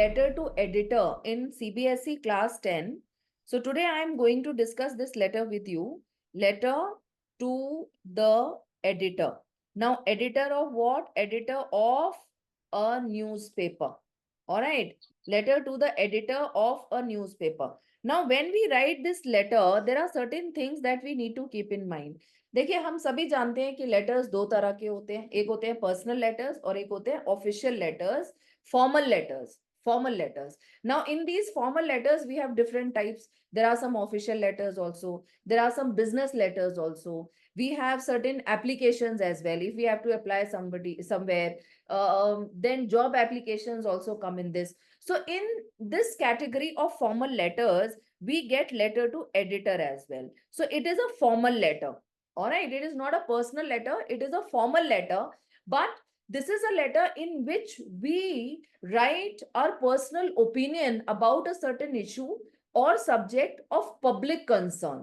letter to editor in CBSE class 10. So today I am going to discuss this letter with you. Letter to the editor. Now, editor of what? Editor of a newspaper. All right. Letter to the editor of a newspaper. Now, when we write this letter, there are certain things that we need to keep in mind. देखिए, हम सभी जानते हैं कि letters दो तरह के होते हैं. एक होते हैं पर्सनल लेटर्स और एक होते हैं official letters, formal letters. Now, in these formal letters, we have different types. There are some official letters also. There are some business letters also. We have certain applications as well. If we have to apply somebody somewhere, then job applications also come in this. So in this category of formal letters, we get letter to editor as well. So it is a formal letter. All right. It is not a personal letter. It is a formal letter. But this is a letter in which we write our personal opinion about a certain issue or subject of public concern.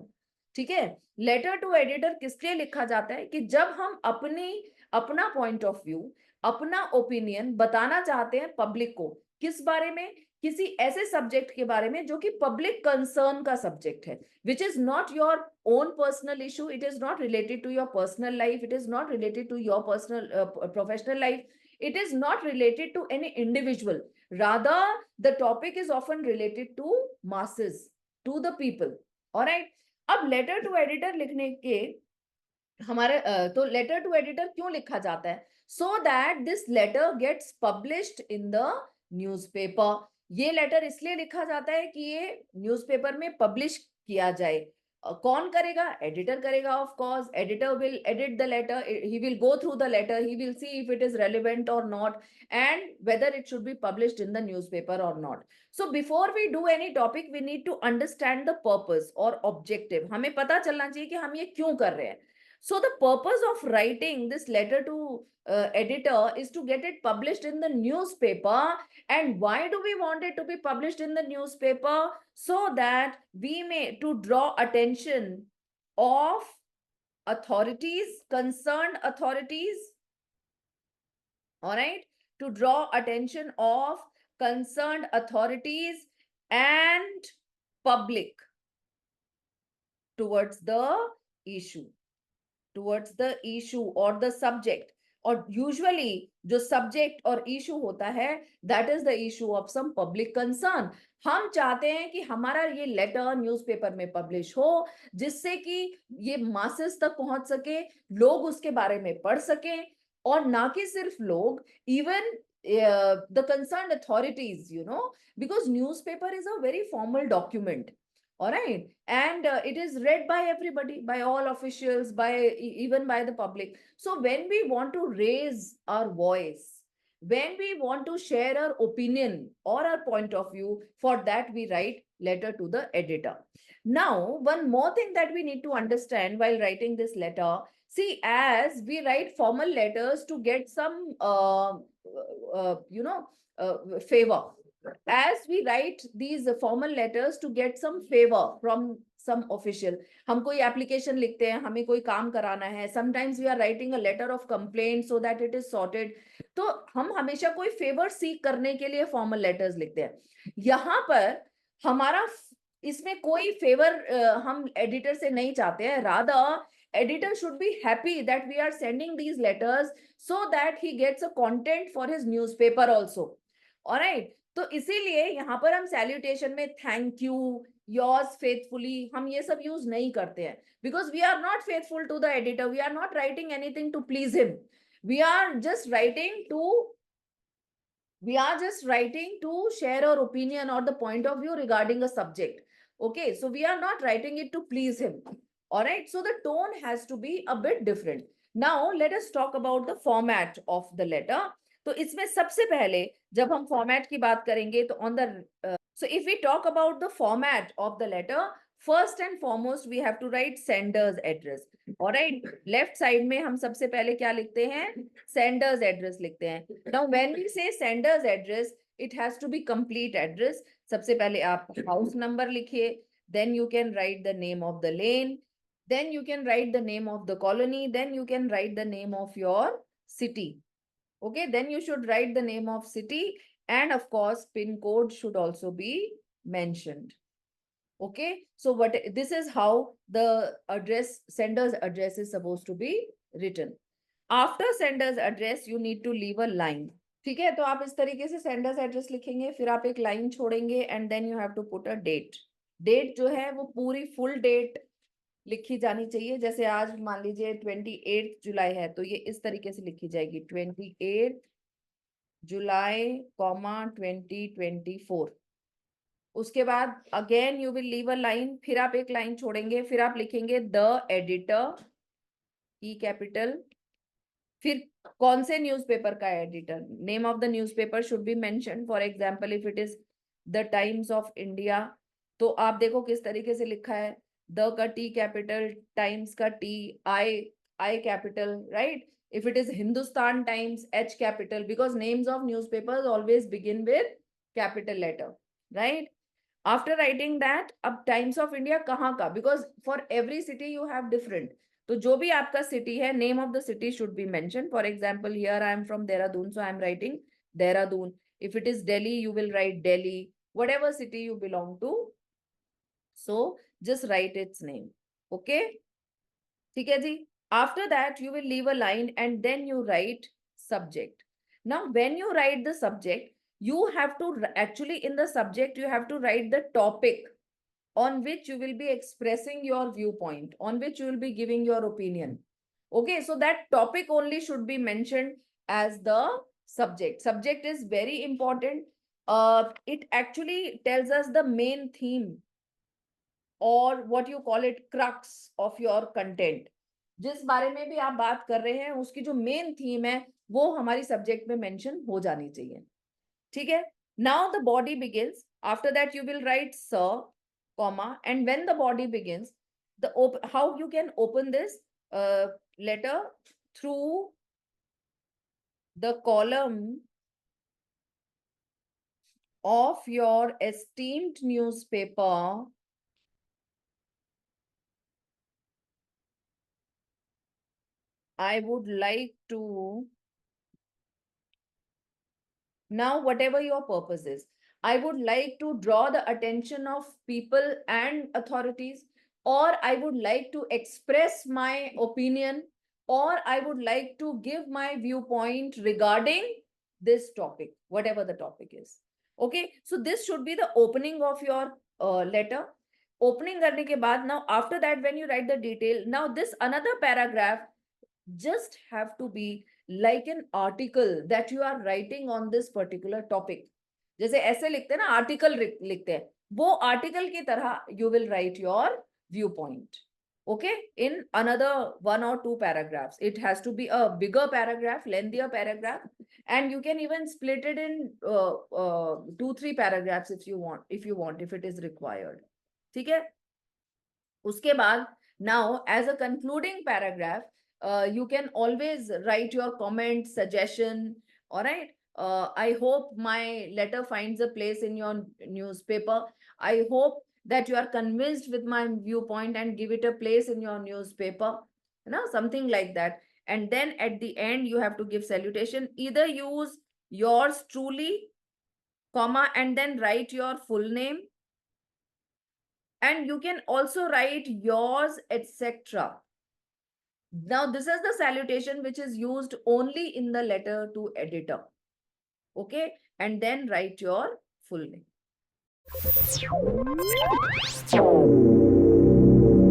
ठीक है. Letter to editor किस लिए लिखा जाता है कि जब हम अपना पॉइंट ऑफ व्यू, अपना ओपिनियन बताना चाहते हैं पब्लिक को, किस बारे में? किसी ऐसे सब्जेक्ट के बारे में जो कि पब्लिक कंसर्न का सब्जेक्ट है, which is not your own personal issue, it is not related to your personal life, it is not related to your personal professional life, it is not related to any individual, rather the topic is often related to masses, to the people. all right. अब letter to editor लिखने के हमारे तो letter to editor क्यों लिखा जाता है? So that this letter gets published in the newspaper. ये लेटर इसलिए लिखा जाता है कि ये न्यूज़पेपर में पब्लिश किया जाए. कौन करेगा? एडिटर करेगा. Of course editor will edit the letter, he will go through the letter, he will see if it is relevant or not and whether it should be published in the newspaper or not. So before we do any topic we need to understand the purpose or objective. हमें पता चलना चाहिए कि हम ये क्यों कर रहे हैं. So the purpose of writing this letter to editor is to get it published in the newspaper. And why do we want it to be published in the newspaper? So that we may to draw attention of authorities, concerned authorities. All right, to draw attention of concerned authorities and public towards the issue. Towards the issue or the subject. और usually जो subject और issue होता है, that is the issue of some public concern. हम चाहते हैं कि हमारा ये लेटर न्यूज़पेपर में पब्लिश हो, जिससे कि ये masses तक पहुंच सके, लोग उसके बारे में पढ़ सकें, और ना कि सिर्फ लोग, even the concerned authorities, because newspaper is a very formal document. All right. And it is read by everybody, by all officials, even by the public. So when we want to raise our voice, when we want to share our opinion or our point of view, for that we write letter to the editor. Now, one more thing that we need to understand while writing this letter, see, as we write formal letters to get some, favor. As we write these formal letters to get some favor from some official, हम कोई application लिखते हैं, हमें कोई काम कराना है, sometimes we are writing a letter of complaint so that it is sorted. तो हम हमेशा कोई favor seek करने के लिए formal letters लिखते हैं. यहाँ पर हमारा इसमें कोई favor हम editor से नहीं चाहते हैं, rather editor should be happy that we are sending these letters so that he gets a content for his newspaper also. All right. तो इसीलिए यहाँ पर हम सैल्यूटेशन में थैंक यू, योर्स फेथफुली, हम ये सब यूज नहीं करते हैं, because we are not faithful to the editor. We are not writing anything to please him. We are just writing to share our opinion or the point of view regarding a subject. Okay, so we are not writing it to please him. All right, so the tone has to be a bit different. Now let us talk about the format of the letter. तो इसमें सबसे पहले जब हम format की बात करेंगे तो on the so if we talk about the format of the letter, first and foremost we have to write sender's address. Alright, left side में हम सबसे पहले क्या लिखते हैं? सेंडर्स एड्रेस लिखते हैं. Now when we say sender's address, it has to be complete address. सबसे पहले आप हाउस नंबर लिखिए, then you can write the name of the lane, then you can write the name of the colony, then you can write the name of your city. Okay, then you should write the name of city And of course, PIN code should also be mentioned. Okay, so what this is how the address, sender's address is supposed to be written. After sender's address, you need to leave a line. ठीक है, तो आप इस तरीके से sender's address लिखेंगे, फिर आप एक लाइन छोड़ेंगे and then you have to put a date. Date जो है वो पूरी फुल डेट लिखी जानी चाहिए. जैसे आज मान लीजिए 28 जुलाई है, तो ये इस तरीके से लिखी जाएगी 28 जुलाई, 2024. उसके बाद again you will leave a line, फिर आप एक लाइन छोड़ेंगे, फिर आप लिखेंगे द एडिटर, ई कैपिटल. फिर कौन से न्यूज़पेपर का editor, name of the newspaper should be mention. For example if it is the times of India, तो आप देखो किस तरीके से लिखा है, द का टी कैपिटल, टाइम्स का T, I capital, right. If it is Hindustan Times, H capital, because names of newspapers always begin with capital letter, right. After writing that, अब टाइम्स ऑफ इंडिया कहाँ का, because for every city you have different. तो जो भी आपका city है, name of the city should be mention. For example here I am from Dehradun, so I am writing Dehradun. If it is Delhi, you will write Delhi, whatever city you belong to, so just write its name. Okay, ठीक है जी. After that you will leave a line and then you write subject. Now when you write the subject, you have to actually, in the subject you have to write the topic on which you will be expressing your viewpoint, on which you will be giving your opinion. Okay, so that topic only should be mentioned as the subject. Subject is very important. It actually tells us the main theme, or what you call it, crux of your content. जिस बारे में भी आप बात कर रहे हैं, उसकी जो मेन थीम है वो हमारी सब्जेक्ट में मेंशन हो जानी चाहिए. ठीक है. Now the body begins. After that you will right sir, comma, and when the body begins, how you can open this letter through the column of your esteemed newspaper, I would like to, now whatever your purpose is, I would like to draw the attention of people and authorities, or I would like to express my opinion, or I would like to give my viewpoint regarding this topic, whatever the topic is. Okay, so this should be the opening of your letter. Opening करने के बाद, now after that when you write the detail, now this another paragraph just have to be like an article that you are writing on this particular topic. जैसे ऐसे लिखते हैं ना, article लिखते हैं, वो आर्टिकल की तरह you will write your viewpoint. Okay, in another 1 or 2 paragraphs. It has to be a bigger paragraph, lengthier paragraph, and you can even split it in 2-3 paragraphs if you want, if it is required. ठीक है. उसके बाद, now as a concluding paragraph, you can always write your comment, suggestion. All right. I hope my letter finds a place in your newspaper. I hope that you are convinced with my viewpoint and give it a place in your newspaper. You know, something like that. And then at the end, you have to give salutation. Either use yours truly, comma, and then write your full name. And you can also write yours, etc. Now, this is the salutation which is used only in the letter to editor. Okay, and then write your full name.